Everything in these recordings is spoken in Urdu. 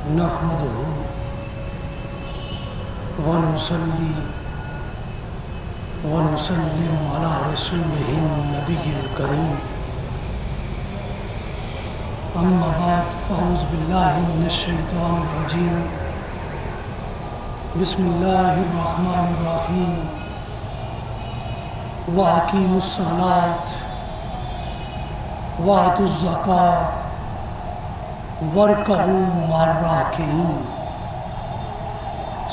نحمده ونصلي ونسلم على رسوله النبي الكريم أما بعد فأعوذ بالله من الشيطان الرجيم بسم الله الرحمن الرحيم وأقيموا الصلاة وآتوا الزكاة واركعوا مع الراكعين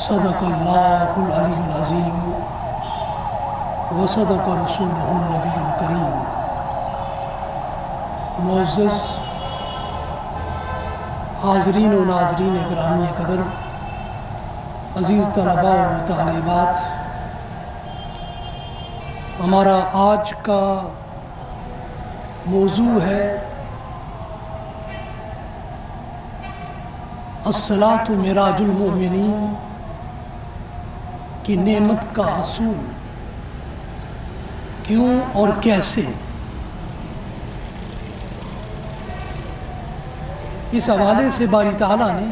صدق الله العلي العظيم وصدق رسوله النبي الكريم۔ معزز حاضرین و ناظرین گرامی قدر، عزیز طلباء و طالبات، ہمارا آج کا موضوع ہے الصلاۃ معراج المؤمنین کی نعمت کا حصول کیوں اور کیسے۔ اس حوالے سے باری تعالیٰ نے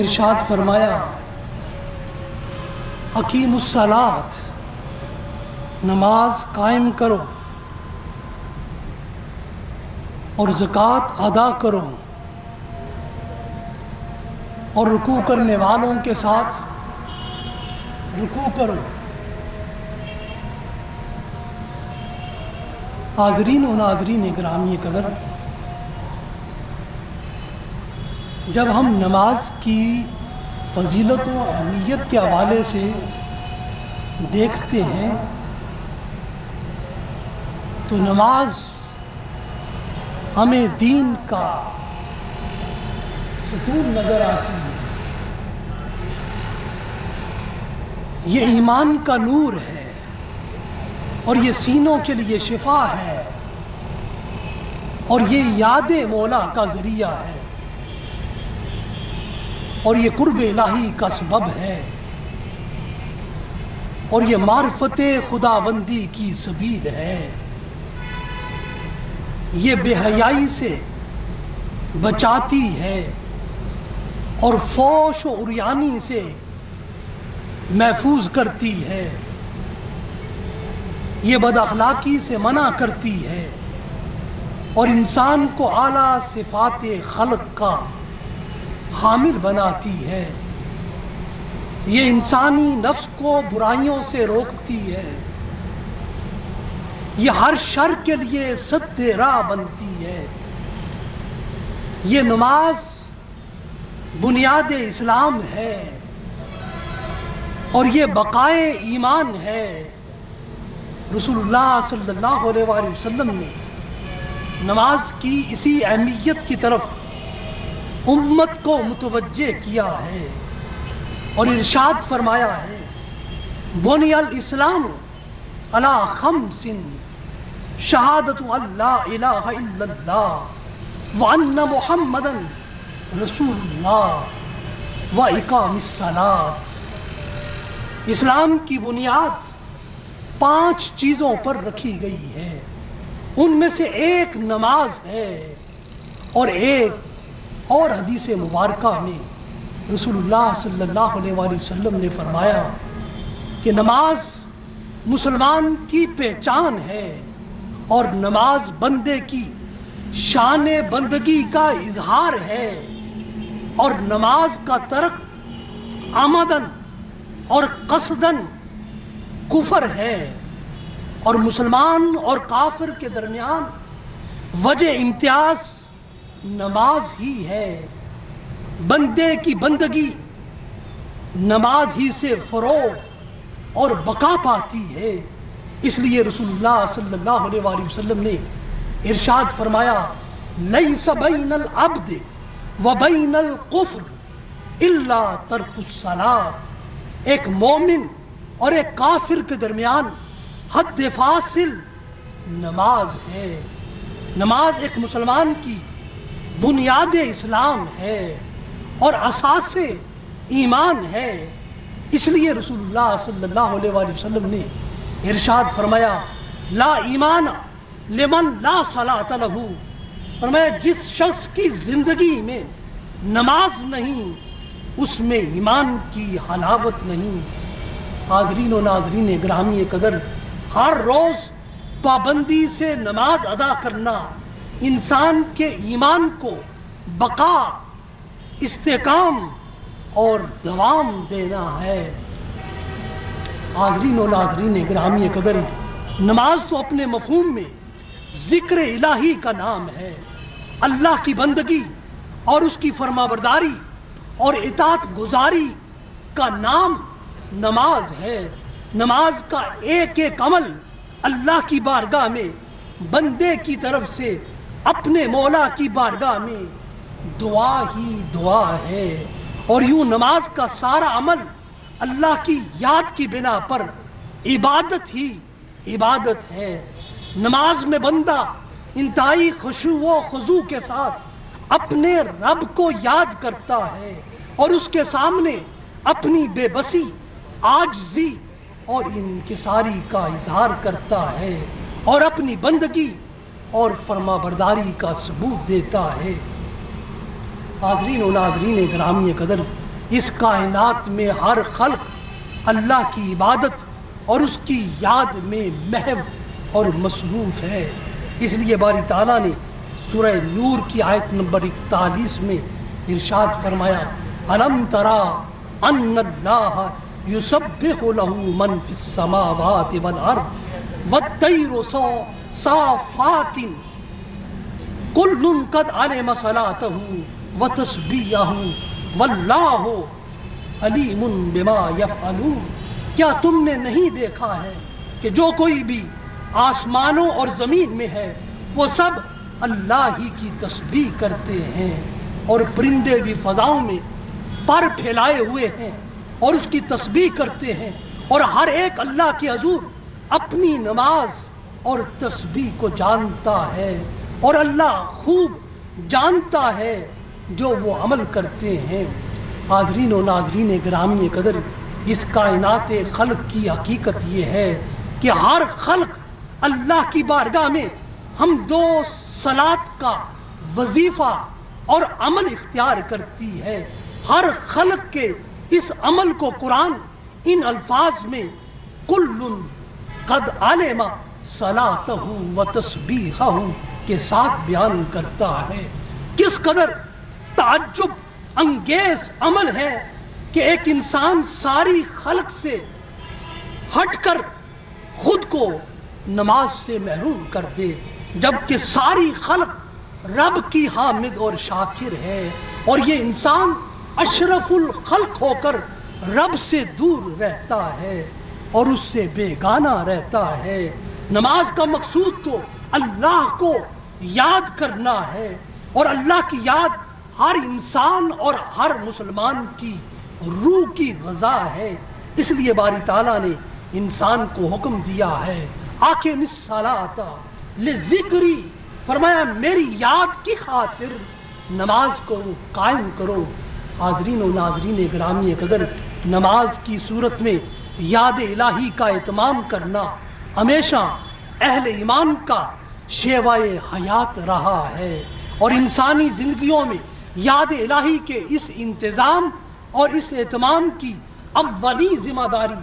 ارشاد فرمایا اقیموا الصلاۃ، نماز قائم کرو اور زکوٰۃ ادا کرو اور رکوع کرنے والوں کے ساتھ رکوع کرو۔ حاضرین و ناظرین گرامی قدر، جب ہم نماز کی فضیلت و اہمیت کے حوالے سے دیکھتے ہیں تو نماز ہمیں دین کا ستون نظر آتی ہے، یہ ایمان کا نور ہے اور یہ سینوں کے لیے شفا ہے اور یہ یاد مولا کا ذریعہ ہے اور یہ قرب الہی کا سبب ہے اور یہ معرفت خداوندی کی سبیل ہے۔ یہ بے حیائی سے بچاتی ہے اور فحش و عریانی سے محفوظ کرتی ہے، یہ بد اخلاقی سے منع کرتی ہے اور انسان کو اعلیٰ صفات خلق کا حامل بناتی ہے، یہ انسانی نفس کو برائیوں سے روکتی ہے، یہ ہر شر کے لیے سد راہ بنتی ہے۔ یہ نماز بنیاد اسلام ہے اور یہ بقائے ایمان ہے۔ رسول اللہ صلی اللہ علیہ وآلہ وسلم نے نماز کی اسی اہمیت کی طرف امت کو متوجہ کیا ہے اور ارشاد فرمایا ہے بنی الاسلام علی خمس شہادت ان لا الہ الا اللہ وان محمدا رسول اللہ واقام الصلاۃ۔ اسلام کی بنیاد 5 چیزوں پر رکھی گئی ہے، ان میں سے ایک نماز ہے اور ایک اور حدیث مبارکہ میں رسول اللہ صلی اللہ علیہ وآلہ وسلم نے فرمایا کہ نماز مسلمان کی پہچان ہے اور نماز بندے کی شان بندگی کا اظہار ہے اور نماز کا ترک عمدن اور قصدن کفر ہے اور مسلمان اور کافر کے درمیان وجہ امتیاز نماز ہی ہے۔ بندے کی بندگی نماز ہی سے فروغ اور بقا پاتی ہے، اس لیے رسول اللہ صلی اللہ علیہ وآلہ وسلم نے ارشاد فرمایا لیس بین العبد وبین الکفر الا ترک الصلاۃ۔ ایک مومن اور ایک کافر کے درمیان حد فاصل نماز ہے۔ نماز ایک مسلمان کی بنیاد اسلام ہے اور اساس ایمان ہے، اس لیے رسول اللہ صلی اللہ علیہ وآلہ وسلم نے ارشاد فرمایا لا ایمان لمن لا صلاۃ لہ، فرمایا جس شخص کی زندگی میں نماز نہیں اس میں ایمان کی حلاوت نہیں۔ حاضرین و ناظرین گرامی قدر، ہر روز پابندی سے نماز ادا کرنا انسان کے ایمان کو بقا، استحکام اور دوام دینا ہے۔ حاضرین و ناظرین گرامی قدر، نماز تو اپنے مفہوم میں ذکر الہی کا نام ہے، اللہ کی بندگی اور اس کی فرمانبرداری اور اطاعت گزاری کا نام نماز ہے۔ نماز کا ایک ایک عمل اللہ کی بارگاہ میں بندے کی طرف سے اپنے مولا کی بارگاہ میں دعا ہی دعا ہے، اور یوں نماز کا سارا عمل اللہ کی یاد کی بنا پر عبادت ہی عبادت ہے۔ نماز میں بندہ انتہائی خشوع و خضوع کے ساتھ اپنے رب کو یاد کرتا ہے اور اس کے سامنے اپنی بے بسی، عاجزی اور انکساری کا اظہار کرتا ہے اور اپنی بندگی اور فرمانبرداری کا ثبوت دیتا ہے۔ حاضرین و ناظرین گرامی قدر، اس کائنات میں ہر خلق اللہ کی عبادت اور اس کی یاد میں محو اور مصروف ہے۔ اس لیے باری تعالیٰ نے سورہ نور کی آیت نمبر 41 میں ارشاد فرمایا، أَلَمْ تَرَى أَنَّ اللَّهَ يُسَبِّحُ لَهُ مَنْ فِي السَّمَاوَاتِ وَالْأَرْضِ وَالطَّيْرُ صَافَّاتٍ كُلٌّ قَدْ عَلِمَ صَلَاتَهُ وَتَسْبِيحَهُ وَاللَّهُ عَلِيمٌ بِمَا يَفْعَلُونَ۔ کیا تم نے نہیں دیکھا ہے کہ جو کوئی بھی آسمانوں اور زمین میں ہے وہ سب اللہ ہی کی تسبیح کرتے ہیں، اور پرندے بھی فضاؤں میں پر پھیلائے ہوئے ہیں اور اس کی تسبیح کرتے ہیں، اور ہر ایک اللہ کے حضور اپنی نماز اور تسبیح کو جانتا ہے، اور اللہ خوب جانتا ہے جو وہ عمل کرتے ہیں۔ حاضرین و ناظرین گرامی قدر، اس کائنات خلق کی حقیقت یہ ہے کہ ہر خلق اللہ کی بارگاہ میں حمد و صلات کا وظیفہ اور عمل اختیار کرتی ہے۔ ہر خلق کے اس عمل کو قرآن ان الفاظ میں کل قد علم صلاتہ و تسبیحہ کے ساتھ بیان کرتا ہے۔ کس قدر تعجب انگیز عمل ہے کہ ایک انسان ساری خلق سے ہٹ کر خود کو نماز سے محروم کر دے، جبکہ ساری خلق رب کی حامد اور شاکر ہے، اور یہ انسان اشرف الخلق ہو کر رب سے دور رہتا ہے اور اس سے بیگانہ رہتا ہے۔ نماز کا مقصود تو اللہ کو یاد کرنا ہے، اور اللہ کی یاد ہر انسان اور ہر مسلمان کی روح کی غذا ہے۔ اس لیے باری تعالیٰ نے انسان کو حکم دیا ہے، اقم الصلاۃ لذکری، فرمایا میری یاد کی خاطر نماز کو قائم کرو۔ حاضرین و ناظرین گرامی قدر، نماز کی صورت میں یاد الہی کا اہتمام کرنا ہمیشہ اہل ایمان کا شیوائے حیات رہا ہے، اور انسانی زندگیوں میں یاد الہی کے اس انتظام اور اس اہتمام کی اولی ذمہ داری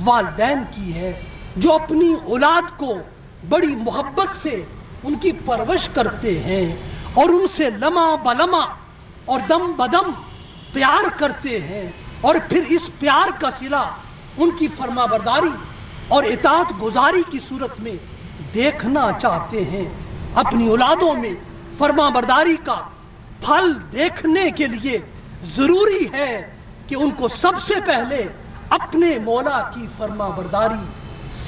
والدین کی ہے، جو اپنی اولاد کو بڑی محبت سے ان کی پرورش کرتے ہیں اور ان سے لمحہ بلمحہ اور دم بدم پیار کرتے ہیں، اور پھر اس پیار کا صلہ ان کی فرمانبرداری اور اطاعت گزاری کی صورت میں دیکھنا چاہتے ہیں۔ اپنی اولادوں میں فرمانبرداری کا پھل دیکھنے کے لیے ضروری ہے کہ ان کو سب سے پہلے اپنے مولا کی فرمانبرداری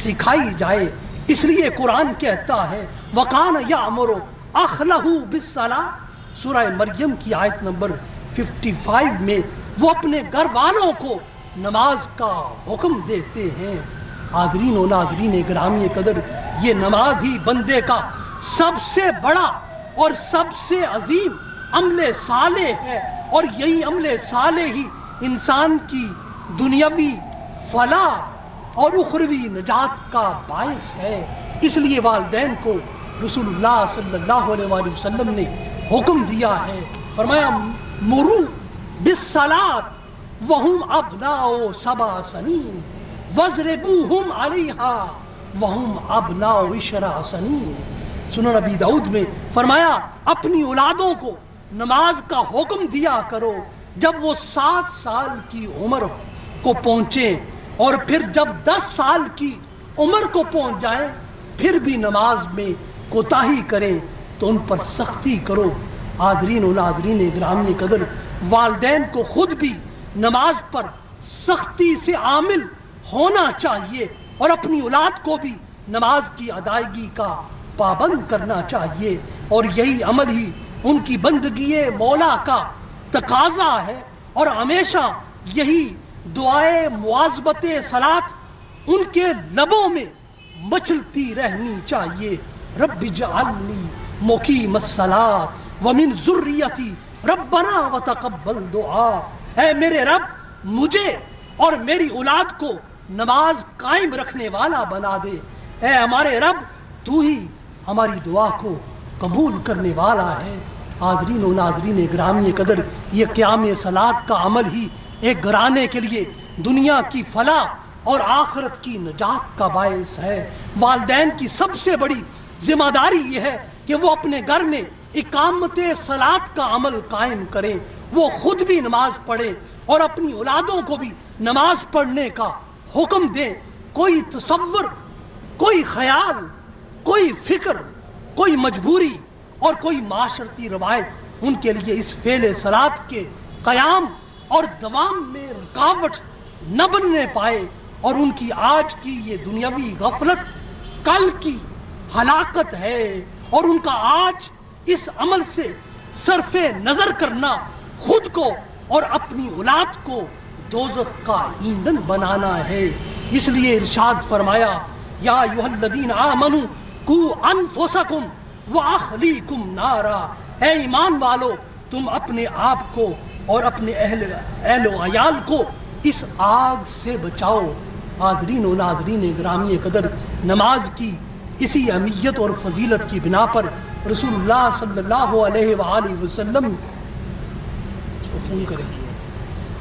سکھائی جائے۔ اس لیے قرآن کہتا ہے وَقَانَ يَأْمُرُ أَهْلَهُ بِالصَّلَاةِ، سورہ مریم کی آیت نمبر 55 میں وہ اپنے گھر والوں کو نماز کا حکم دیتے ہیں۔ حاضرین و ناظرین گرامی قدر، یہ نماز ہی بندے کا سب سے بڑا اور سب سے عظیم عمل صالح ہے، اور یہی عمل صالح ہی انسان کی دنیاوی فلاح اور اخروی نجات کا باعث ہے۔ اس لیے والدین کو رسول اللہ صلی اللہ علیہ وسلم نے حکم دیا ہے، فرمایا مرو بالصلاۃ وہم ابناء 7 سنین وضربوہم علیہا وہم ابناء 10 سنین۔ سنن ابی داؤد میں فرمایا اپنی اولادوں کو نماز کا حکم دیا کرو جب وہ 7 سال کی عمر کو پہنچیں، اور پھر جب 10 سال کی عمر کو پہنچ جائیں پھر بھی نماز میں کوتاہی کریں تو ان پر سختی کرو۔ حاضرین و ناظرین گرامی قدر، والدین کو خود بھی نماز پر سختی سے عامل ہونا چاہیے اور اپنی اولاد کو بھی نماز کی ادائیگی کا پابند کرنا چاہیے، اور یہی عمل ہی ان کی بندگی مولا کا تقاضا ہے، اور ہمیشہ یہی دعائے مواظبت صلاۃ ان کے لبوں میں مچلتی رہنی چاہیے۔ رب اجعلنی مقیم الصلاۃ ومن ذریتی ربنا وتقبل دعا۔ اے میرے رب مجھے اور میری اولاد کو نماز قائم رکھنے والا بنا دے۔ اے ہمارے رب تو ہی ہماری دعا کو قبول کرنے والا ہے۔ حاضرین و ناظرین گرامی قدر، یہ قیام صلاۃ کا عمل ہی ایک گھرانے کے لیے دنیا کی فلاح اور آخرت کی نجات کا باعث ہے۔ والدین کی سب سے بڑی ذمہ داری یہ ہے کہ وہ اپنے گھر میں اقامت صلاۃ کا عمل قائم کریں، وہ خود بھی نماز پڑھیں اور اپنی اولادوں کو بھی نماز پڑھنے کا حکم دیں۔ کوئی تصور، کوئی خیال، کوئی فکر، کوئی مجبوری اور کوئی معاشرتی روایت ان کے لیے اس فعل صلاۃ کے قیام اور دوام میں رکاوٹ نہ بننے پائے، اور ان کی آج کی یہ دنیاوی غفلت کل کی ہلاکت ہے، اور ان کا آج اس عمل سے صرف نظر کرنا خود کو اور اپنی اولاد کو دوزخ کا ایندھن بنانا ہے۔ اس لیے ارشاد فرمایا یا ایھا الذین آمنوا قوا انفسکم واہلیکم نارا۔ اے ایمان والو، تم اپنے آپ کو اور اپنے اہل و عیال کو اس آگ سے بچاؤ۔ حاضرین و ناظرین گرامی قدر، نماز کی اسی اہمیت اور فضیلت کی بنا پر رسول اللہ صلی اللہ علیہ وآلہ وسلم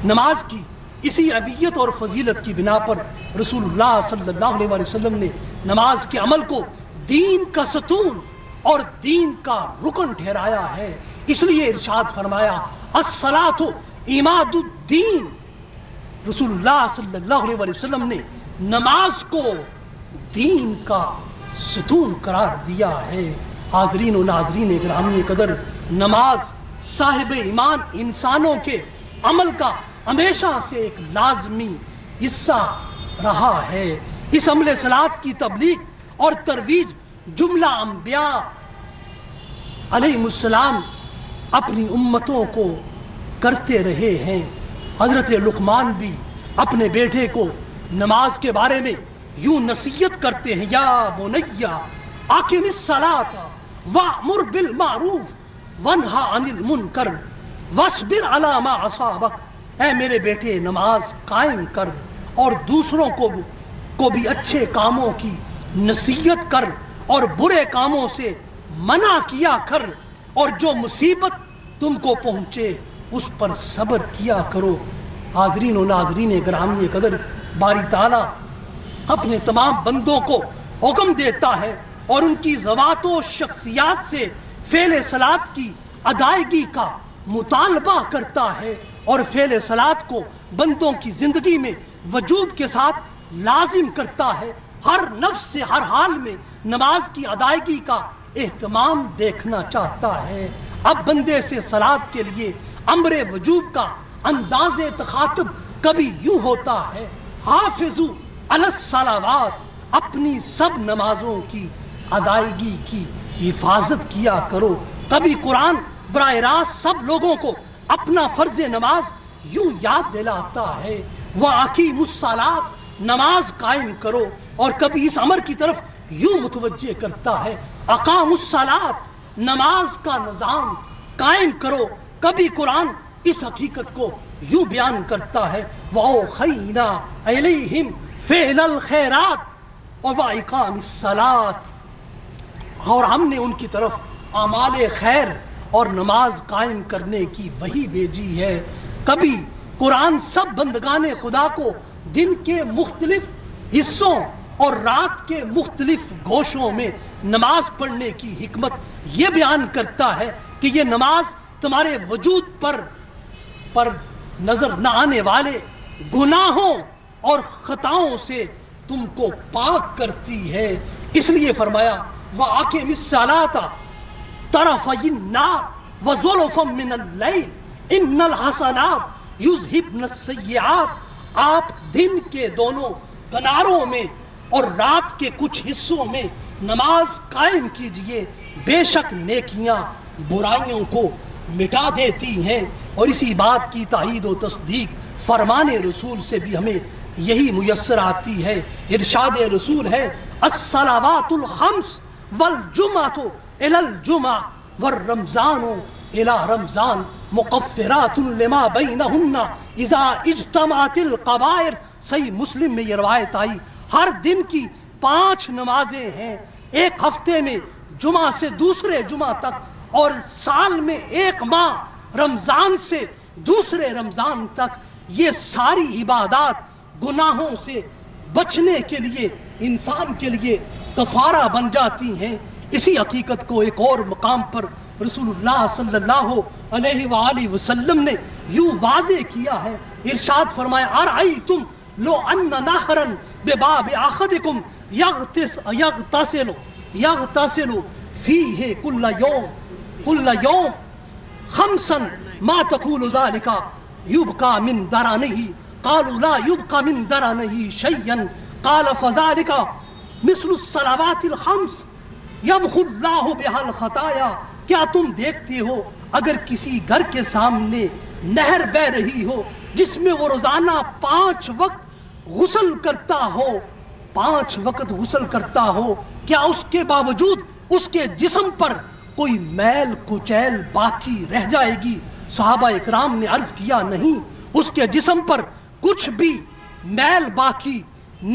نماز کی اسی اہمیت اور فضیلت کی بنا پر رسول اللہ صلی اللہ علیہ وآلہ وسلم نے نماز کے عمل کو دین کا ستون اور دین کا رکن ٹھہرایا ہے۔ اس لیے ارشاد فرمایا الصلاۃ عماد الدین۔ رسول اللہ صلی اللہ علیہ وآلہ وسلم نے نماز کو دین کا ستون قرار دیا ہے۔ حاضرین و ناظرین گرامی قدر، نماز صاحب ایمان انسانوں کے عمل کا ہمیشہ سے ایک لازمی حصہ رہا ہے۔ اس عمل صلاۃ کی تبلیغ اور ترویج جملہ انبیاء علیہ السلام اپنی امتوں کو کرتے رہے ہیں۔ حضرت لقمان بھی اپنے بیٹے کو نماز کے بارے میں یوں نصیحت کرتے ہیں یا بنی اقم الصلاۃ وامر بالمعروف وانہی عن المنکر واصبر علی ما اصابک۔ اے میرے بیٹے نماز قائم کر اور دوسروں کو بھی اچھے کاموں کی نصیحت کر اور برے کاموں سے منع کیا کر، اور جو مصیبت تم کو پہنچے اس پر صبر کیا کرو۔ حاضرین و ناظرین گرامی قدر، باری تعالیٰ اپنے تمام بندوں کو حکم دیتا ہے اور ان کی ذوات و شخصیات سے فعل صلاۃ کی ادائیگی کا مطالبہ کرتا ہے، اور فعل صلاۃ کو بندوں کی زندگی میں وجوب کے ساتھ لازم کرتا ہے۔ ہر نفس سے ہر حال میں نماز کی ادائیگی کا اہتمام دیکھنا چاہتا ہے۔ اب بندے سے صلاۃ کے لیے امر وجوب کا انداز تخاطب کبھی یوں ہوتا ہے حافظوا علی الصلوات، اپنی سب نمازوں کی ادائیگی کی حفاظت کیا کرو۔ کبھی قرآن براہ راست سب لوگوں کو اپنا فرض نماز یوں یاد دلاتا ہے وَأَقِیمُوا الصَّلَاةَ، نماز قائم کرو، اور کبھی اس امر کی طرف یوں متوجہ کرتا ہے اقاموا الصلاۃ، نماز کا نظام قائم کرو۔ کبھی قرآن اس حقیقت کو یوں بیان کرتا ہے وَأَوْحَیْنَا إِلَیْہِمْ فِعْلَ الْخَیرَاتِ وَإِقَامِ الصَّلَاةِ، اور ہم نے ان کی طرف اعمال خیر اور نماز قائم کرنے کی وحی بھیجی ہے۔ کبھی قرآن سب بندگان خدا کو دن کے مختلف حصوں اور رات کے مختلف گوشوں میں نماز پڑھنے کی حکمت یہ بیان کرتا ہے کہ یہ نماز تمہارے وجود پر نظر نہ آنے والے گناہوں اور خطاؤں سے تم کو پاک کرتی ہے۔ اس لیے فرمایا وَأَقِمِ الصَّلَاةَ طَرَفَيِ النَّهَارِ وَزُلَفًا مِّنَ اللَّيْلِ إِنَّ الْحَسَنَاتِ يُذْهِبْنَ السَّيِّئَاتِ، آپ دن کے دونوں کناروں میں اور رات کے کچھ حصوں میں نماز قائم کیجئے، بے شک نیکیاں برائیوں کو مٹا دیتی ہیں۔ اور اسی بات کی تائید و تصدیق فرمان رسول سے بھی ہمیں یہی میسر آتی ہے۔ ارشاد رسول ہے الصلوات الخمس والجمعۃ الی الجمعہ والرمضان الی رمضان مکفرات لما بینہن اذا اجتمعت القبائر۔ صحیح مسلم میں یہ روایت آئی، ہر دن کی 5 نمازیں ہیں، ایک ہفتے میں جمعہ سے دوسرے جمعہ تک، اور سال میں 1 ماہ رمضان سے دوسرے رمضان تک۔ یہ ساری عبادات گناہوں سے بچنے کے لیے انسان کے لیے کفارہ بن جاتی ہیں۔ اسی حقیقت کو ایک اور مقام پر رسول اللہ صلی اللہ علیہ وآلہ وسلم نے یوں واضح کیا ہے۔ ارشاد فرمایا ارأیتم لو ان نہرا بباب احدکم یغتسل فیہ کل یوم 5 ما تقول ذلك يبقى من درنه قالوا لا يبقى من درنه شيئا قال فذلك مثل الصلوات الخمس يمحو الله بها الخطايا۔ کیا تم دیکھتے ہو اگر کسی گھر کے سامنے نہر بہ رہی ہو جس میں وہ روزانہ 5 وقت غسل کرتا ہو، 5 وقت غسل کرتا ہو، کیا اس کے باوجود اس کے جسم پر کوئی میل کچیل باقی رہ جائے گی؟ صحابہ اکرام نے عرض کیا نہیں، اس کے جسم پر کچھ بھی میل باقی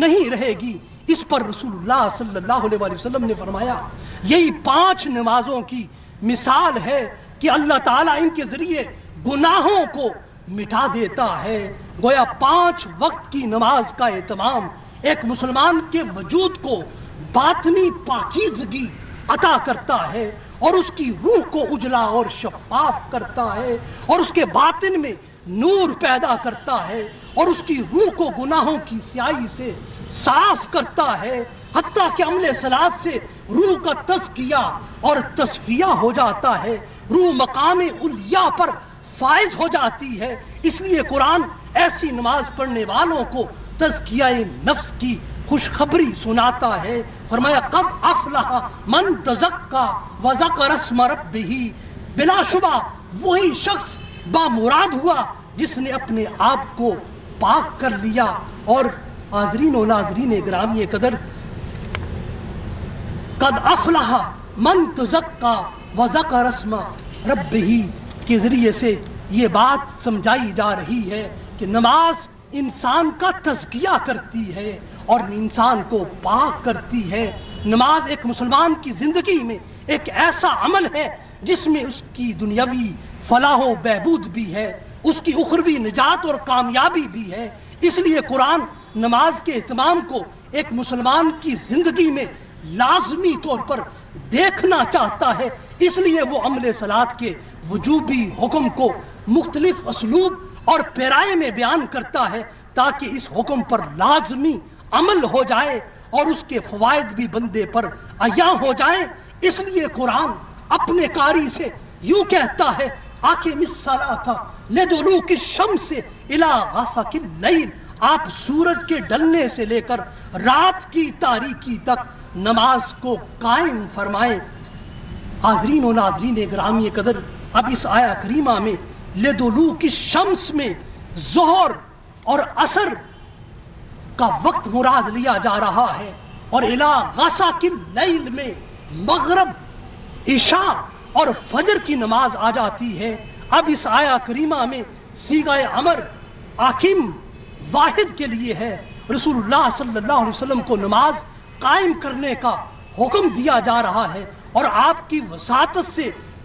نہیں رہے گی۔ اس پر رسول اللہ صلی اللہ علیہ وسلم نے فرمایا یہی 5 نمازوں کی مثال ہے کہ اللہ تعالیٰ ان کے ذریعے گناہوں کو مٹا دیتا ہے۔ گویا 5 وقت کی نماز کا اہتمام ایک مسلمان کے وجود کو باطنی پاکیزگی عطا کرتا ہے اور اس کی روح کو اجلا اور شفاف کرتا ہے اور اس کے باطن میں نور پیدا کرتا ہے اور اس کی روح کو گناہوں کی سیاہی سے صاف کرتا ہے، حتیٰ کہ عمل صلاۃ سے روح کا تزکیہ اور تصفیہ ہو جاتا ہے، روح مقام علیٰ پر فائز ہو جاتی ہے۔ اس لیے قرآن ایسی نماز پڑھنے والوں کو تزکیہ نفس کی خوشخبری سناتا ہے۔ فرمایا قد افلح من تزکا وذکر اسم ربہ، بلا شبہ وہی شخص بامراد ہوا جس نے اپنے آپ کو پاک کر لیا۔ اور حاضرین و ناظرین گرامی قدر، قد افلح من تزکا وذکر اسم ربہ کے ذریعے سے یہ بات سمجھائی جا رہی ہے کہ نماز انسان کا تزکیہ کرتی ہے اور انسان کو پاک کرتی ہے۔ نماز ایک مسلمان کی زندگی میں ایک ایسا عمل ہے جس میں اس کی دنیاوی فلاح و بہبود بھی ہے، اس کی اخروی نجات اور کامیابی بھی ہے۔ اس لیے قرآن نماز کے اہتمام کو ایک مسلمان کی زندگی میں لازمی طور پر دیکھنا چاہتا ہے، اس لیے وہ عمل صلاۃ کے وجوبی حکم کو مختلف اسلوب اور پیرائے میں بیان کرتا ہے تاکہ اس حکم پر لازمی عمل ہو جائے اور اس کے فوائد بھی بندے پر عیاں ہو جائیں۔ اس لیے قرآن اپنے قاری سے یوں کہتا ہے اقم الصلاۃ لدلوک الشمس الی غسق اللیل، آپ سورج کے ڈھلنے سے لے کر رات کی تاریکی تک نماز کو قائم فرمائیں۔ حاضرین و ناظرین گرامی قدر، اب اس آیہ کریمہ میں لدلوک الشمس میں ظہر اور عصر کا وقت مراد لیا جا رہا ہے اور الی غسق اللیل میں مغرب، عشاء اور فجر کی نماز آ جاتی ہے۔ اب اس آیہ کریمہ میں صیغہ امر حاکم واحد کے لیے ہے۔ رسول اللہ صلی اللہ علیہ وسلم کو نماز قائم کرنے کا حکم دیا جا رہا ہے اور آپ کی وساطت سے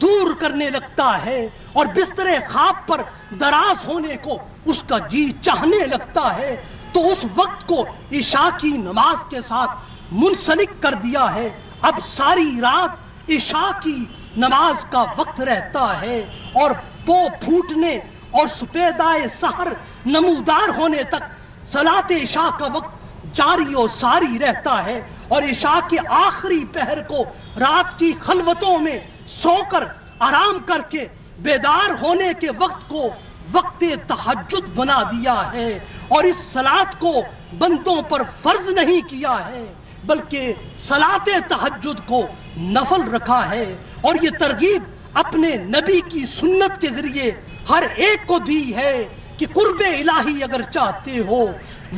دور کرنے لگتا ہے اور بستر خواب پر دراز ہونے کو اس کا جی چاہنے لگتا ہے، تو اس وقت کو عشاء کی نماز کے ساتھ منسلک کر دیا ہے۔ اب ساری رات عشاء کی نماز کا وقت رہتا ہے اور پو پھوٹنے اور سپیدائے سحر نمودار ہونے تک صلاۃ عشاء کا وقت جاری و ساری رہتا ہے، اور عشاء کے آخری پہر کو رات کی خلوتوں میں سو کر آرام کر کے بیدار ہونے کے وقت کو وقت تہجد بنا دیا ہے، اور اس صلاۃ کو بندوں پر فرض نہیں کیا ہے بلکہ صلاۃ تہجد کو نفل رکھا ہے۔ اور یہ ترغیب اپنے نبی کی سنت کے ذریعے ہر ایک کو دی ہے کہ قرب الہی اگر چاہتے ہو،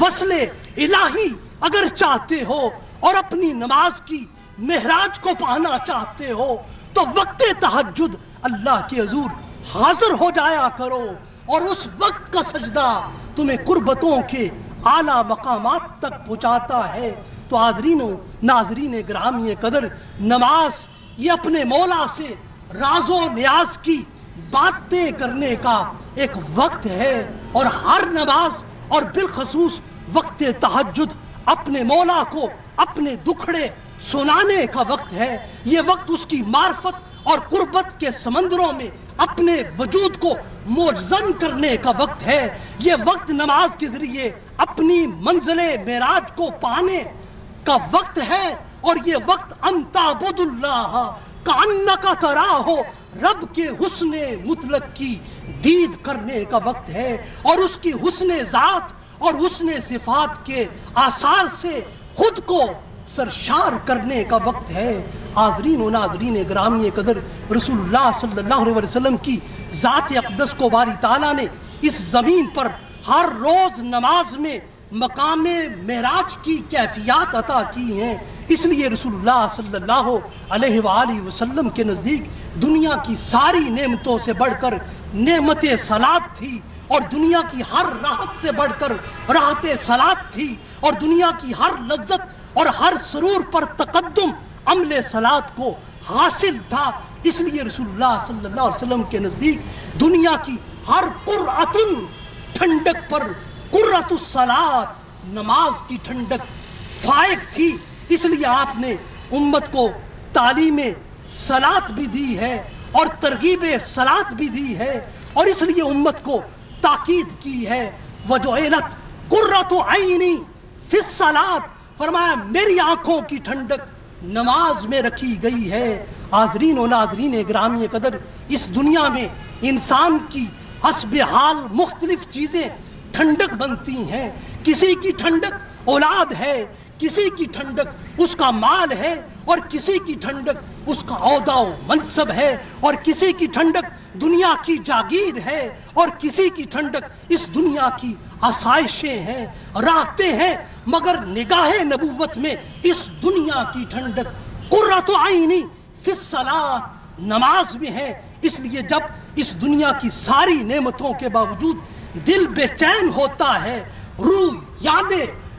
وصل الہی اگر چاہتے ہو، اور اپنی نماز کی معراج کو پانا چاہتے ہو، تو وقت تہجد اللہ کے حضور حاضر ہو جایا کرو، اور اس وقت کا سجدہ تمہیں قربتوں کے اعلیٰ مقامات تک پہنچاتا ہے۔ تو حاضرین و ناظرین گرامی قدر، نماز یہ اپنے مولا سے راز و نیاز کی باتیں کرنے کا ایک وقت ہے، اور ہر نماز اور بالخصوص وقت تہجد اپنے مولا کو اپنے دکھڑے سنانے کا وقت ہے۔ یہ وقت اس کی معرفت اور قربت کے سمندروں میں اپنے وجود کو موجزن کرنے کا وقت ہے۔ یہ وقت نماز کے ذریعے اپنی منزل معراج کو پانے کا وقت ہے، اور یہ وقت ان تعبد اللہ کأنک تراہ، رب کے حسن مطلق کی دید کرنے کا وقت ہے، اور اس کی حسن ذات اور حسن صفات کے آثار سے خود کو سرشار کرنے کا وقت ہے۔ حاضرین و ناظرین گرامی قدر، رسول اللہ صلی اللہ علیہ وسلم کی ذات اقدس کو باری تعالیٰ نے اس زمین پر ہر روز نماز میں مقام معراج کی کیفیات عطا کی ہیں۔ اس لیے رسول اللہ صلی اللہ علیہ وآلہ وسلم کے نزدیک دنیا کی ساری نعمتوں سے بڑھ کر نعمت صلاۃ تھی، اور دنیا کی ہر راحت سے بڑھ کر راحت صلاۃ تھی، اور دنیا کی ہر لذت اور ہر سرور پر تقدم عمل صلاۃ کو حاصل تھا۔ اس لیے رسول اللہ صلی اللہ علیہ وسلم کے نزدیک دنیا کی ہر قرۃ ٹھنڈک پر قرۃ الصلاۃ نماز کی ٹھنڈک فائق تھی۔ اس لیے آپ نے امت کو تعلیم صلاۃ بھی دی ہے اور ترغیب صلاۃ بھی دی ہے، اور اس لیے امت کو تاکید کی ہے وجعلت قرۃ عینی فی الصلاۃ، فرمایا میری آنکھوں کی ٹھنڈک نماز میں رکھی گئی ہے۔ حاضرین و ناظرین گرامی قدر، اس دنیا میں انسان کی حسب حال مختلف چیزیں ٹھنڈک بنتی ہیں۔ کسی کی ٹھنڈک اولاد ہے، کسی کی ٹھنڈک اس کا مال ہے، اور کسی کی ٹھنڈک اس کا عہدہ و منصب ہے، اور کسی کی ٹھنڈک دنیا کی جاگیر ہے، اور کسی کی ٹھنڈک اس دنیا کی آسائشیں ہیں، راحتیں ہیں، مگر نگاہ نبوت میں اس دنیا کی ٹھنڈک قرۃ عینی فی الصلاۃ نماز میں ہے۔ اس لیے جب اس دنیا کی ساری نعمتوں کے باوجود دل بے چین ہوتا ہے، روح یاد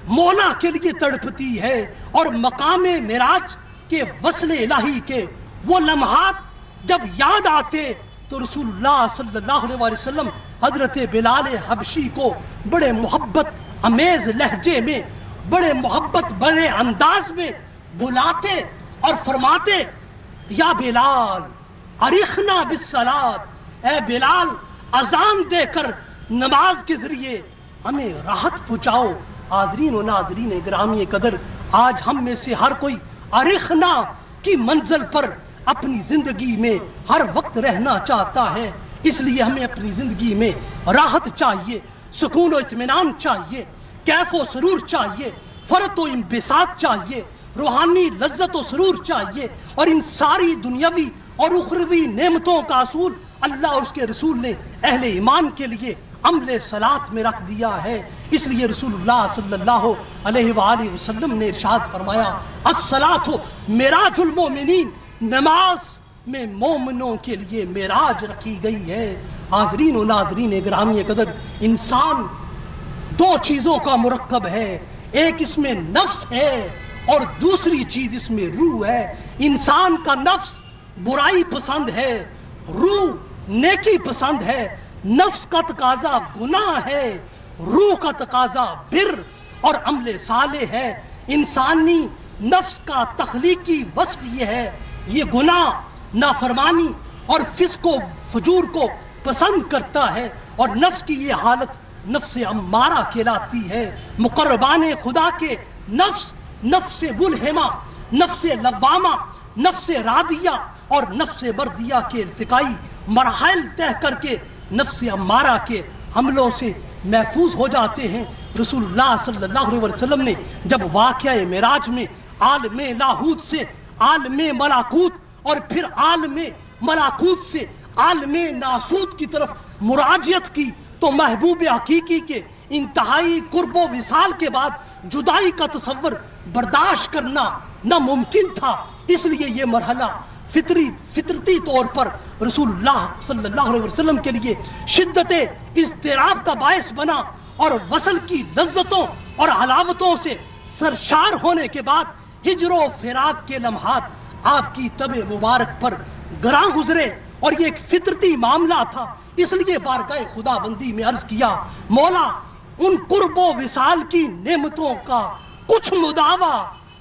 مولا کے لیے تڑپتی ہے، اور مقام معراج کے وصل الہی کے وہ لمحات جب یاد آتے تو رسول اللہ صلی اللہ علیہ وسلم حضرت بلال حبشی کو بڑے محبت امیز لہجے میں، بڑے محبت بڑے انداز میں بلاتے اور فرماتے، یا بلال ارخنا بالصلاۃ، اے بلال اذان دے کر نماز کے ذریعے ہمیں راحت پہنچاؤ۔ حاضرین و ناظرین گرامی قدر، آج ہم میں سے ہر کوئی ارخنا کی منزل پر اپنی زندگی میں ہر وقت رہنا چاہتا ہے۔ اس لیے ہمیں اپنی زندگی میں راحت چاہیے، سکون و اطمینان چاہیے، کیف و سرور چاہیے، فرط و انبساط چاہیے، روحانی لذت و سرور چاہیے، اور ان ساری دنیاوی اور اخروی نعمتوں کا اصول اللہ اور اس کے رسول نے اہل ایمان کے لیے عمل صلاۃ میں رکھ دیا ہے۔ اس لیے رسول اللہ صلی اللہ علیہ وآلہ وسلم نے ارشاد فرمایا، الصلاۃ معراج المومنین، نماز میں مومنوں کے لیے معراج رکھی گئی ہے۔ حاضرین و ناظرین گرامی قدر، انسان دو چیزوں کا مرکب ہے، ایک اس میں نفس ہے اور دوسری چیز اس میں روح ہے۔ انسان کا نفس برائی پسند ہے، روح نیکی پسند ہے، نفس کا تقاضا گناہ ہے، روح کا تقاضا بر اور عمل صالح ہے۔ انسانی نفس کا تخلیقی وصف یہ ہے، یہ گناہ، نافرمانی اور فسق و فجور کو پسند کرتا ہے، اور نفس کی یہ حالت نفس امارہ کہلاتی ہے۔ مقربان خدا کے نفس، نفس ملہمہ، نفس لوامہ، نفس راضیہ اور نفس مردیہ کے ارتقائی مراحل طے کر کے نفس امارہ کے حملوں سے محفوظ ہو جاتے ہیں۔ رسول اللہ صلی اللہ علیہ وسلم نے جب واقعہ معراج میں عالم لاہوت سے عالم ملاکوت اور پھر عالم ملاکوت سے عالم ناسوت کی طرف مراجعت کی تو محبوب حقیقی کے انتہائی قرب و وصال کے بعد جدائی کا تصور برداشت کرنا ناممکن تھا، اس لیے یہ مرحلہ فطرتی طور پر رسول اللہ صلی اللہ علیہ وسلم کے لیے شدت اضطراب کا باعث بنا، اور وصل کی لذتوں اور حلاوتوں سے سرشار ہونے کے بعد ہجر و فراق کے لمحات آپ کی طبع مبارک پر گراں گزرے، اور یہ ایک فطرتی معاملہ تھا۔ اس لیے بارگاہ خدا بندی میں عرض کیا، مولا ان قرب و وصال کی نعمتوں کا کچھ مداوع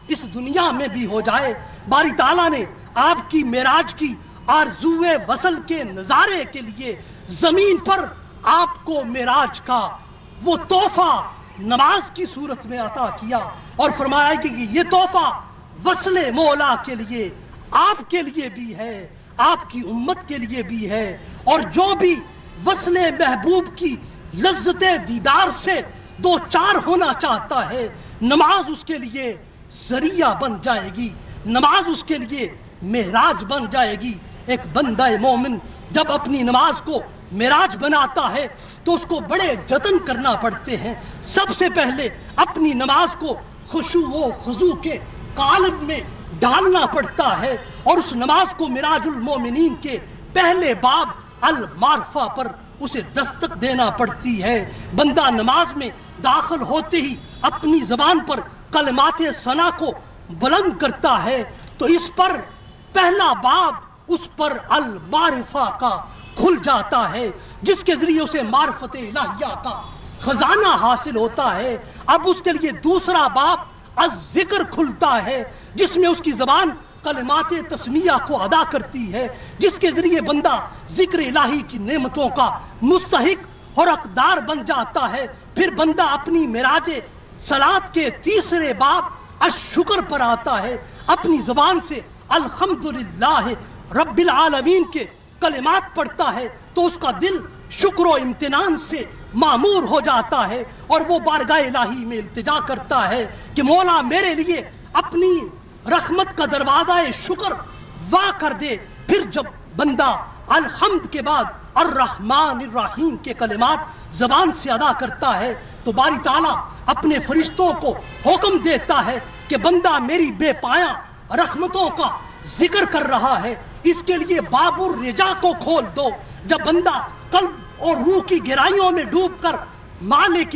اس دنیا میں بھی ہو جائے۔ باری تعالیٰ نے آپ کی معراج کی آرزوئے وصل کے نظارے کے لیے زمین پر آپ کو معراج کا وہ تحفہ نماز کی صورت میں عطا کیا، اور فرمایا کہ یہ تحفہ وصل مولا کے لیے، آپ کے لیے بھی ہے، آپ کی امت کے لیے بھی ہے، اور جو بھی وصل محبوب کی لذت دیدار سے دو چار ہونا چاہتا ہے، نماز اس کے لیے ذریعہ بن جائے گی، نماز اس کے لیے معراج بن جائے گی۔ ایک بندہ مومن جب اپنی نماز کو معراج بناتا ہے تو اس کو بڑے جتن کرنا پڑتے ہیں۔ سب سے پہلے اپنی نماز کو خشوع و خضوع کے قالب میں ڈالنا پڑتا ہے، اور اس نماز کو معراج المومنین کے پہلے باب المعرفہ پر اسے دستک دینا پڑتی ہے۔ بندہ نماز میں داخل ہوتے ہی اپنی زبان پر کلمات ثنا کو بلند کرتا ہے تو اس پر پہلا باب اس پر المعرفہ کا کھل جاتا ہے، جس کے ذریعے اسے معرفت الہیہ کا خزانہ حاصل ہوتا ہے۔ اب اس کے لیے دوسرا باب الذکر کھلتا ہے، جس میں اس کی زبان کلمات تسمیہ کو ادا کرتی ہے، جس کے ذریعے بندہ ذکر الہی کی نعمتوں کا مستحق اور حقدار بن جاتا ہے۔ پھر بندہ اپنی معراج صلاۃ کے تیسرے باب الشکر پر آتا ہے، اپنی زبان سے الحمدللہ رب العالمین کے کلمات پڑھتا ہے تو اس کا دل شکر و امتنان سے معمور ہو جاتا ہے، اور وہ بارگاہ الہی میں التجا کرتا ہے کہ مولا میرے لیے اپنی رحمت کا دروازہ شکر وا کر دے۔ پھر جب بندہ الحمد کے بعد الرحمن الرحیم کے کلمات زبان سے ادا کرتا ہے تو باری تعالیٰ اپنے فرشتوں کو حکم دیتا ہے کہ بندہ میری بے پایاں رحمتوں کا ذکر کر رہا ہے، اس کے لیے باب الرجا کو کھول دو۔ جب بندہ قلب اور روح کی گہرائیوں میں ڈوب کر مالک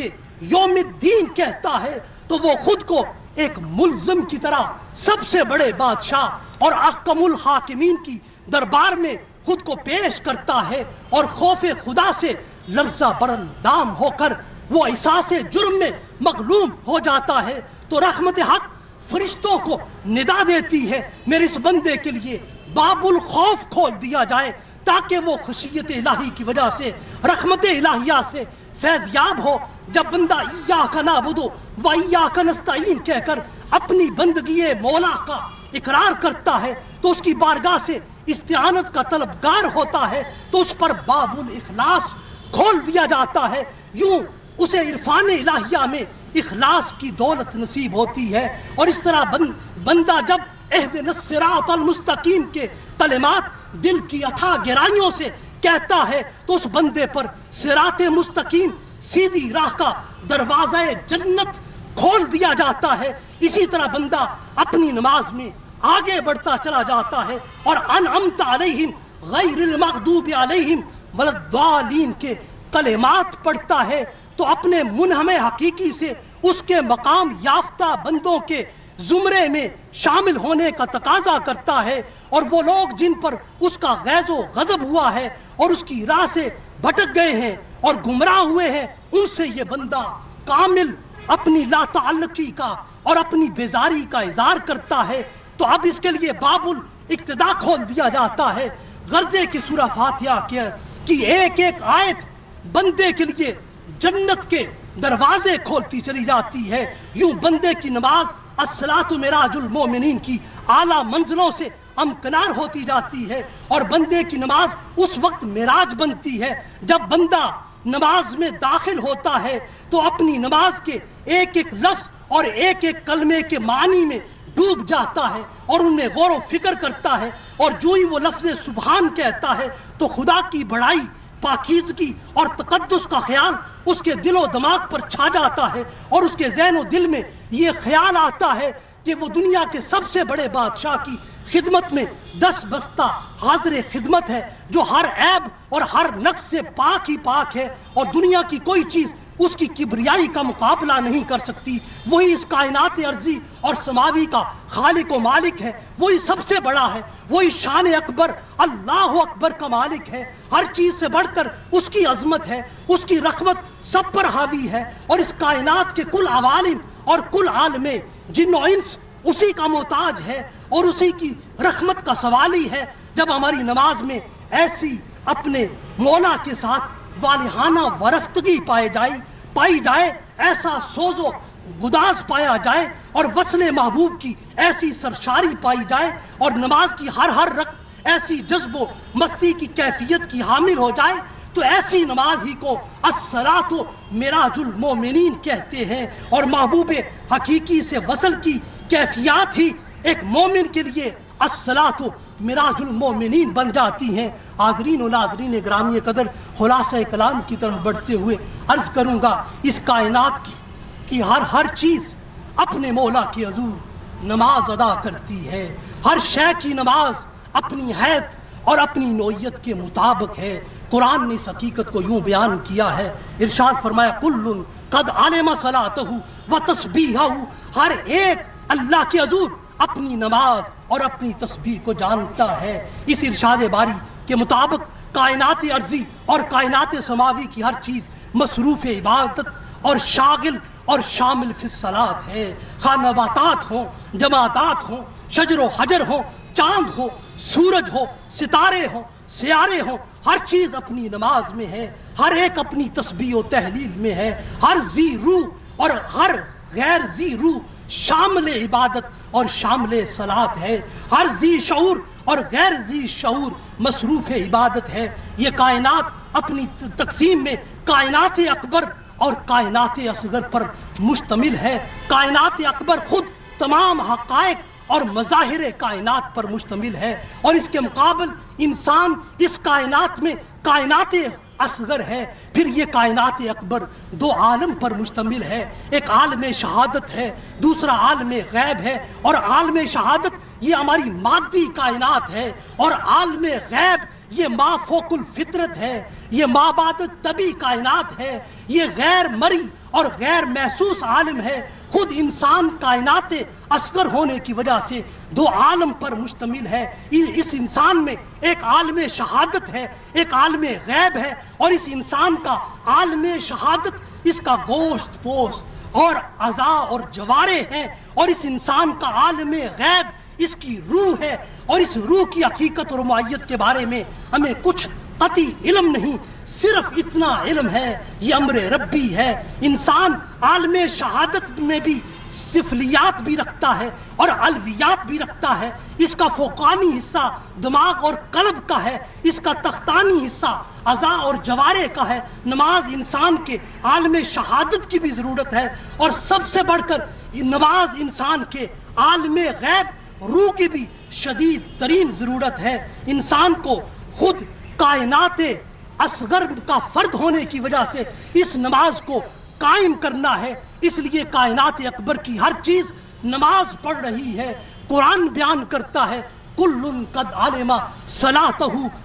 یوم الدین کہتا ہے تو وہ خود کو ایک ملزم کی طرح سب سے بڑے بادشاہ اور احکم الحاکمین کی دربار میں خود کو پیش کرتا ہے، اور خوف خدا سے لرزہ برندام ہو کر وہ احساس جرم میں مغلوم ہو جاتا ہے تو رحمت حق فرشتوں کو ندا دیتی ہے میرے اس بندے کے لیے باب الخوف کھول دیا جائے، تاکہ وہ خشیت الہی کی وجہ سے رحمت الہیہ سے فیض یاب ہو۔ جب بندہ ایاک نعبد و ایاک نستعین کہہ کر اپنی بندگی مولا کا اقرار کرتا ہے تو اس کی بارگاہ سے استعانت کا طلبگار ہوتا ہے تو اس پر باب الاخلاص کھول دیا جاتا ہے، یوں اسے عرفان الہیہ میں اخلاص کی دولت نصیب ہوتی ہے۔ اور اس طرح بندہ جب اہدنا الصراط المستقیم کے کلمات دل کی اتھا گہرائیوں سے کہتا ہے تو اس بندے پر صراط مستقیم سیدھی راہ کا دروازہ جنت کھول دیا جاتا ہے۔ اسی طرح بندہ اپنی نماز میں آگے بڑھتا چلا جاتا ہے اور انعمت علیہم غیر المغضوب علیہم ولا الضالین کے کلمات پڑھتا ہے تو اپنے منہم حقیقی سے اس کے مقام یافتہ بندوں کے زمرے میں شامل ہونے کا تقاضا کرتا ہے، اور وہ لوگ جن پر اس کا غیظ و غضب ہوا ہے اور اس کی راہ سے بھٹک گئے ہیں اور گمراہ ہوئے ہیں، ان سے یہ بندہ کامل اپنی لا تعلقی کا اور اپنی بیزاری کا اظہار کرتا ہے۔ تو اب اس کے لیے باب الاقتداء کھول دیا جاتا ہے۔ غرضے کی سورہ فاتحہ کی ایک ایک آیت بندے کے لیے جنت کے دروازے کھولتی چلی جاتی ہے۔ یوں بندے کی نماز الصلاۃ معراج المومنین کی اعلیٰ منزلوں سے امکنار ہوتی جاتی ہے، اور بندے کی نماز اس وقت معراج بنتی ہے جب بندہ نماز میں داخل ہوتا ہے تو اپنی نماز کے ایک ایک لفظ اور ایک ایک کلمے کے معنی میں ڈوب جاتا ہے اور ان میں غور و فکر کرتا ہے، اور جو ہی وہ لفظ سبحان کہتا ہے تو خدا کی بڑائی، پاکیزگی اور تقدس کا خیال اس کے دل و دماغ پر چھا جاتا ہے، اور اس کے ذہن و دل میں یہ خیال آتا ہے کہ وہ دنیا کے سب سے بڑے بادشاہ کی خدمت میں دس بستہ حاضر خدمت ہے، جو ہر عیب اور ہر نقص سے پاک ہی پاک ہے، اور دنیا کی کوئی چیز اس کی کبریائی کا مقابلہ نہیں کر سکتی۔ وہی اس کائنات ارضی اور سماوی کا خالق و مالک ہے، وہی سب سے بڑا ہے، وہی شان اکبر اللہ اکبر کا مالک ہے۔ ہر چیز سے بڑھ کر اس کی عظمت ہے، اس کی رحمت سب پر حاوی ہے، اور اس کائنات کے کل عوالم اور کل عالم جن و انس اسی کا محتاج ہے اور اسی کی رحمت کا سوالی ہے۔ جب ہماری نماز میں ایسی اپنے مولا کے ساتھ والہانہ ورفتگی پائی جائے، ایسا سوز و گداز پایا جائے، اور وصل محبوب کی ایسی سرشاری پائی جائے، اور نماز کی ہر رکعت ایسی جذب و مستی کی کیفیت کی حامل ہو جائے، تو ایسی نماز ہی کو الصلاۃ معراج المومنین کہتے ہیں، اور محبوب حقیقی سے وصل کی کیفیات ہی ایک مومن کے لیے الصلاۃ معراج المومنین بن جاتی ہیں۔ حاضرین و ناظرین گرامی قدر، خلاصہ کلام کی طرف بڑھتے ہوئے عرض کروں گا، اس کائنات کی ہر چیز اپنے مولا کی حضور نماز ادا کرتی ہے۔ ہر شے کی نماز اپنی حیت اور اپنی نوعیت کے مطابق ہے۔ قرآن نے اس حقیقت کو یوں بیان کیا ہے، ارشاد فرمایا کل قد علم صلاتہ و تسبیحہ، ہر ایک اللہ کے حضور اپنی نماز اور اپنی تسبیح کو جانتا ہے۔ اس ارشاد باری کے مطابق کائنات ارضی اور کائنات سماوی کی ہر چیز مصروف عبادت اور شاغل اور شامل فی الصلاۃ ہے۔ خواہ نباتات ہوں، جمادات ہوں، شجر و حجر ہوں، چاند ہو، سورج ہو، ستارے ہوں، سیارے ہوں، ہر چیز اپنی نماز میں ہے، ہر ایک اپنی تسبیح و تحلیل میں ہے۔ ہر ذی روح اور ہر غیر ذی روح شامل عبادت اور شامل صلاۃ ہے، ہر ذی شعور اور غیر ذی شعور مصروف عبادت ہے۔ یہ کائنات اپنی تقسیم میں کائنات اکبر اور کائنات اصغر پر مشتمل ہے۔ کائنات اکبر خود تمام حقائق اور مظاہر کائنات پر مشتمل ہے، اور اس کے مقابل انسان اس کائنات میں کائنات اصغر ہے۔ پھر یہ کائنات اکبر دو عالم پر مشتمل ہے، ایک عالم شہادت ہے، دوسرا عالم غیب ہے، اور عالم شہادت یہ ہماری مادی کائنات ہے، اور عالم غیب یہ ما فوق الفطرت ہے، یہ ما بعد طبی کائنات ہے، یہ غیر مری اور غیر محسوس عالم ہے۔ خود انسان کائنات اصغر ہونے کی وجہ سے دو عالم پر مشتمل ہے۔ اس انسان میں ایک عالم شہادت ہے، ایک عالم غیب ہے، اور اس انسان کا عالم شہادت اس کا گوشت پوست اور اعضاء اور جوارے ہیں، اور اس انسان کا عالم غیب اس کی روح ہے، اور اس روح کی حقیقت اور ماہیت کے بارے میں ہمیں کچھ قطعی علم نہیں، صرف اتنا علم ہے، یہ امر ربی ہے۔ انسان عالم شہادت میں بھی سفلیات بھی رکھتا ہے اور علویات بھی رکھتا ہے۔ اس کا فوقانی حصہ دماغ اور قلب کا ہے، اس کا تختانی حصہ اعضاء اور جوارے کا ہے۔ نماز انسان کے عالم شہادت کی بھی ضرورت ہے، اور سب سے بڑھ کر نماز انسان کے عالم غیب روح کی بھی شدید ترین ضرورت ہے۔ انسان کو خود کائنات اصغر کا فرد ہونے کی وجہ سے اس نماز کو قائم کرنا ہے، اس لیے کائنات اکبر کی ہر چیز نماز پڑھ رہی ہے۔ قرآن بیان کرتا ہے کل قد علم صلاتہ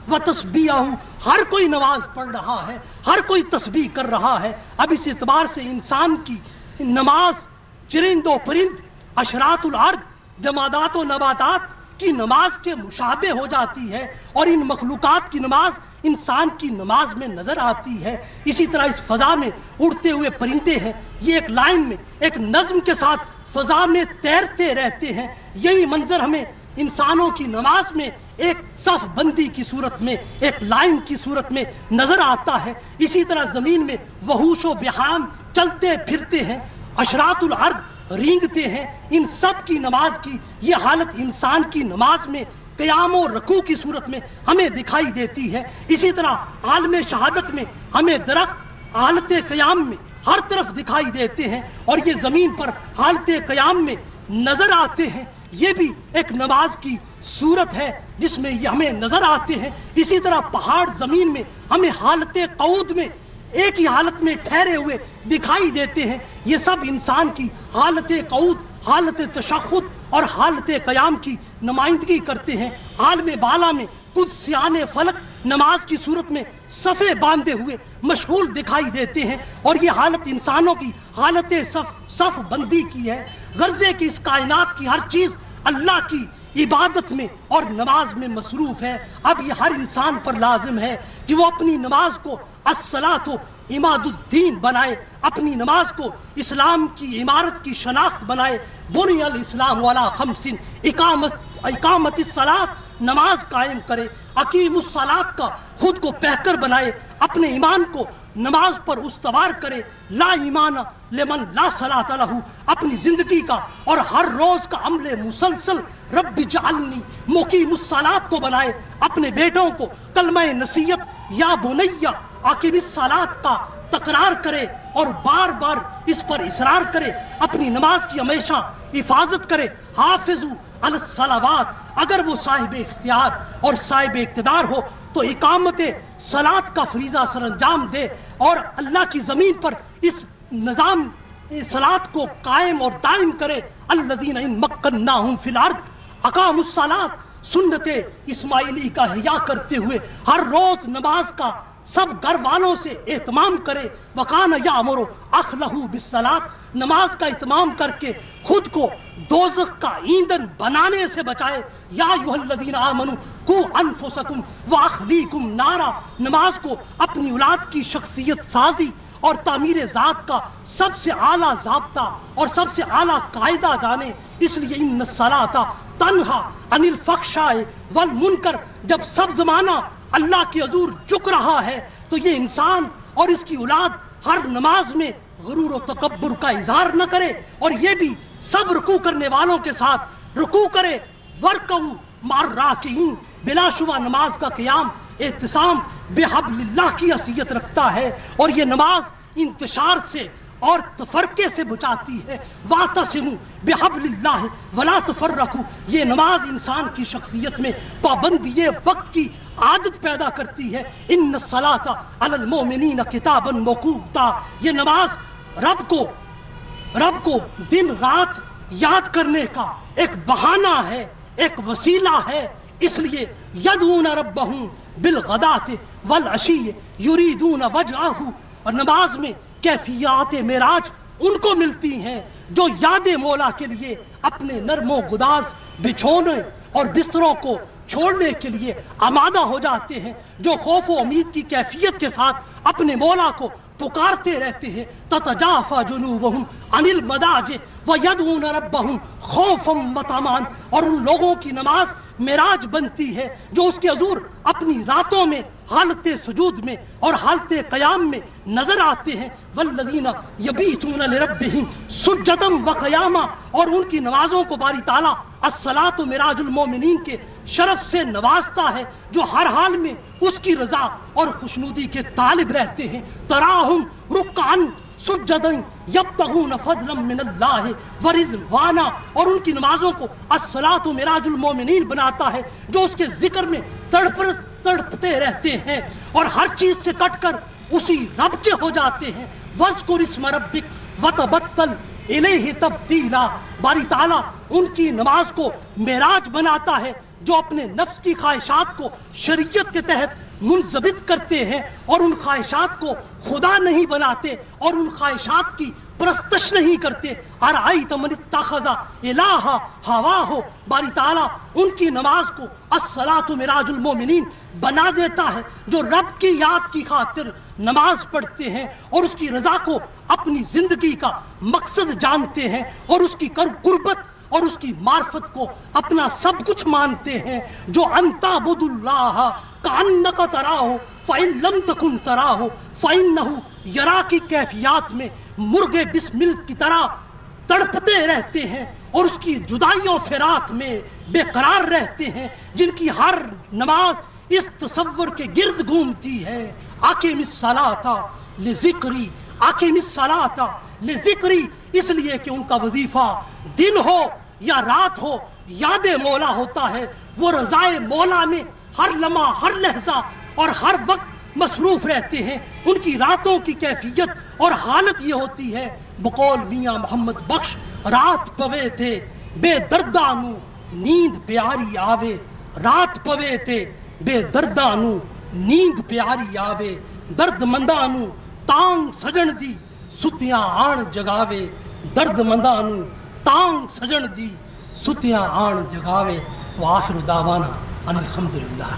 و تسبیحہ، ہر کوئی نماز پڑھ رہا ہے، ہر کوئی تسبیح کر رہا ہے۔ اب اس اعتبار سے انسان کی نماز چرند و پرند، اشراط الارض، جمادات و نباتات کی نماز کے مشابہ ہو جاتی ہے اور ان مخلوقات کی نماز انسان کی نماز میں نظر آتی ہے۔ اسی طرح اس فضا میں اڑتے ہوئے پرندے ہیں، یہ ایک لائن میں ایک نظم کے ساتھ فضا میں تیرتے رہتے ہیں۔ یہی منظر ہمیں انسانوں کی نماز میں ایک صف بندی کی صورت میں، ایک لائن کی صورت میں نظر آتا ہے۔ اسی طرح زمین میں وحوش و بہام چلتے پھرتے ہیں، اشراط الارض رینگتے ہیں۔ ان سب کی نماز کی یہ حالت انسان کی نماز میں قیام و رکوع کی صورت میں ہمیں دکھائی دیتی ہے۔ اسی طرح عالم شہادت میں ہمیں درخت حالت قیام میں ہر طرف دکھائی دیتے ہیں اور یہ زمین پر حالت قیام میں نظر آتے ہیں۔ یہ بھی ایک نماز کی صورت ہے جس میں یہ ہمیں نظر آتے ہیں۔ اسی طرح پہاڑ زمین میں ہمیں حالت قعود میں ایک ہی حالت میں ٹھہرے ہوئے دکھائی دیتے ہیں۔ یہ سب انسان کی حالت قعود، حالت تشہد اور حالت قیام کی نمائندگی کرتے ہیں۔ عالم بالا میں قدسیان فلک نماز کی صورت میں صفے باندھے ہوئے مشغول دکھائی دیتے ہیں اور یہ حالت انسانوں کی حالت صف بندی کی ہے۔ غرضے کی اس کائنات کی ہر چیز اللہ کی عبادت میں اور نماز میں مصروف ہے۔ اب یہ ہر انسان پر لازم ہے کہ وہ اپنی نماز کو الصلاۃ عماد الدین بنائے، اپنی نماز کو اسلام کی عمارت کی شناخت بنائے۔ بنی الاسلام علی خمس، اقامت الصلاۃ، نماز قائم کرے۔ اقیم الصلاۃ کا خود کو پیکر بنائے، اپنے ایمان کو نماز پر استوار کرے۔ لا ایمان لمن لا صلاۃ لہ، اپنی زندگی کا اور ہر روز کا عمل مسلسل رب اجعلنی مقیم الصلاۃ کو بنائے۔ اپنے بیٹوں کو کلمہ نصیحت یا بنیہ اقیم الصلاۃ کا تکرار کرے اور بار بار اس پر اصرار کرے۔ اپنی نماز کی ہمیشہ حفاظت کرے۔ حافظوا علی الصلوات، اگر وہ صاحب اختیار اور صاحب اقتدار ہو تو اقامت صلاۃ کا فریضہ سر انجام دے اور اللہ کی زمین پر اس نظام صلاۃ کو قائم اور دائم کرے۔ الذین ان مکناہم فی الارض اقاموا الصلاۃ، سنت اسماعیلی کا احیاء کرتے ہوئے ہر روز نماز کا سب گھر والوں سے اہتمام کرے۔ وکان یامر اہلہ بالصلاۃ، نماز کا اہتمام کر کے خود کو دوزخ کا ایندھن بنانے سے بچائے۔ یا ایھا الذین آمنوا قوا انفسکم واہلیکم نارا، نماز کو اپنی اولاد کی شخصیت سازی اور تعمیر ذات کا سب سے اعلیٰ ضابطہ اور سب سے اعلیٰ قاعدہ جانے۔ اس لیے ان الصلاۃ تنہا عن الفحشاء والمنکر، جب سب زمانہ اللہ کے حضور جھک رہا ہے تو یہ انسان اور اس کی اولاد ہر نماز میں غرور و تکبر کا اظہار نہ کرے اور یہ بھی سب رکوع کرنے والوں کے ساتھ رکوع کرے۔ وَارْكَعُوا مَعَ الرَّاكِعِينَ، بلا شبہ نماز کا قیام اعتصام بحبل اللہ کی حیثیت رکھتا ہے اور یہ نماز انتشار سے اور تفرقے سے بچاتی ہے۔ وَاعْتَصِمُوا بِحَبْلِ اللَّهِ وَلَا تَفَرَّقُوا، یہ نماز انسان کی شخصیت میں پابندی وقت کی عادت پیدا کرتی ہے۔ ان الصلاۃ علی المؤمنین کتابا موقوتا، یہ نماز رب کو دن رات یاد کرنے کا ایک بہانہ ہے، ایک وسیلہ ہے۔ اس لیے یدعون ربہم بالغداۃ والعشی یریدون وجہہ، اور نماز میں کیفیات معراج ان کو ملتی ہیں جو یاد مولا کے لیے اپنے نرم و گداز بچھونے اور بستروں کو چھوڑنے کے لیے آمادہ ہو جاتے ہیں، جو خوف و امید کی کیفیت کے ساتھ اپنے مولا کو پکارتے رہتے ہیں۔ تتجافی جنوبہم عن المضاجع ویدعون ربہم خوفا وطمعا، اور ان لوگوں کی نماز معراج بنتی ہے جو اس کے حضور اپنی راتوں میں حالت سجود میں اور حالت قیام میں نظر آتے ہیں۔ والذین یبیتون لربہم سجدا وقیاما، اور ان کی نمازوں کو باری تعالیٰ الصلاۃ معراج المومنین کے شرف سے نوازتا ہے جو ہر حال میں اس کی رضا اور خوشنودی کے طالب رہتے ہیں۔ تراہم رکعا سجدا یبتغون فضلا من اللہ ورضوانا، اور ان کی نمازوں کو الصلاۃ معراج المومنین بناتا ہے جو اس کے ذکر میں تڑپتے رہتے ہیں اور ہر چیز سے کٹ کر اسی رب کے ہو جاتے ہیں۔ وَاذْكُرِ اسْمَ رَبِّكَ وَتَبَتَّلْ إِلَيْهِ تَبْتِيلًا، باری تعالیٰ ان کی نماز کو معراج بناتا ہے جو اپنے نفس کی خواہشات کو شریعت کے تحت منضبط کرتے ہیں اور ان خواہشات کو خدا نہیں بناتے اور ان خواہشات کی پرستش نہیں کرتے. ارأیت من اتخذ الہ ہواہ، باری تعالیٰ ان کی نماز کو الصلاۃ معراج المومنین بنا دیتا ہے جو رب کی یاد کی خاطر نماز پڑھتے ہیں اور اس کی رضا کو اپنی زندگی کا مقصد جانتے ہیں اور اس کی قربت اور اس کی معرفت کو اپنا سب کچھ مانتے ہیں. جو ان تعبد اللہ کأنک تراہ فإن لم تکن تراہ فإنہ یراک کی کیفیات میں مرغے بسمل کی طرح تڑپتے رہتے ہیں اور اس کی جدائی و فراق میں بے قرار رہتے ہیں، جن کی ہر نماز اس تصور کے گرد گھومتی ہے. اقم الصلاۃ لذکری، اقم الصلاۃ لذکری، اس لیے کہ ان کا وظیفہ دن ہو یا رات ہو یاد مولا ہوتا ہے. وہ رضائے مولا میں ہر لمحہ ہر لحظہ اور ہر وقت مصروف رہتے ہیں. ان کی راتوں کی کیفیت اور حالت یہ ہوتی ہے، بقول میاں محمد بخش، رات پوے تھے بے دردانو نیند پیاری آوے، رات پوے تھے بے دردانو نیند پیاری آوے، درد مندانو تانگ سجن دی ستیاں آن جگاوے، درد مندانو تانگ سجن دی ستیاں آن جگاوے. وآخر دعوانا ان الحمدللہ.